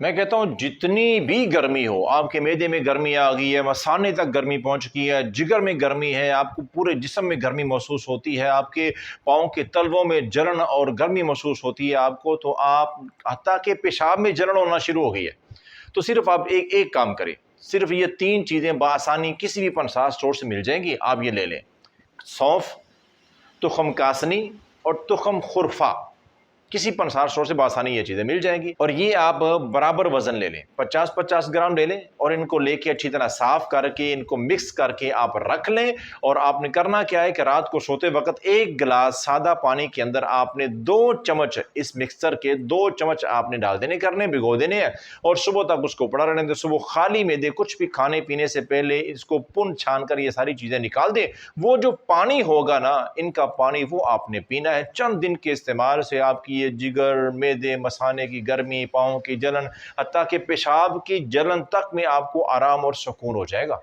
میں کہتا ہوں جتنی بھی گرمی ہو، آپ کے معدے میں گرمی آ گئی ہے، مثانے تک گرمی پہنچ چکی ہے، جگر میں گرمی ہے، آپ کو پورے جسم میں گرمی محسوس ہوتی ہے، آپ کے پاؤں کے تلووں میں جلن اور گرمی محسوس ہوتی ہے آپ کو، تو آپ حتیٰ کہ پیشاب میں جلن ہونا شروع ہو گئی ہے، تو صرف آپ ایک کام کریں، صرف یہ 3 چیزیں بآسانی کسی بھی پنسار اسٹور سے مل جائیں گی، آپ یہ لے لیں: سونف، تخم کاسنی اور تخم خرفہ۔ کسی پنسار اسٹور سے بآسانی یہ چیزیں مل جائیں گی، اور یہ آپ برابر وزن لے لیں، 50-50 گرام لے لیں، اور ان کو لے کے اچھی طرح صاف کر کے ان کو مکس کر کے آپ رکھ لیں۔ اور آپ نے کرنا کیا ہے کہ رات کو سوتے وقت 1 گلاس سادہ پانی کے اندر آپ نے 2 چمچ اس مکسچر کے 2 چمچ آپ نے ڈال دینے کرنے، بھگو دینے ہیں، اور صبح تک اس کو پڑا رہنے دیں۔ صبح خالی معدے کچھ بھی کھانے پینے سے پہلے اس کو پن چھان کر یہ ساری چیزیں نکال دیں۔ وہ جو پانی ہوگا نا، ان کا پانی وہ آپ نے پینا ہے۔ چند دن کے استعمال سے آپ کی یہ جگر، معدے، مثانے کی گرمی، پاؤں کی جلن، حتیٰ کہ پیشاب کی جلن تک میں آپ کو آرام اور سکون ہو جائے گا۔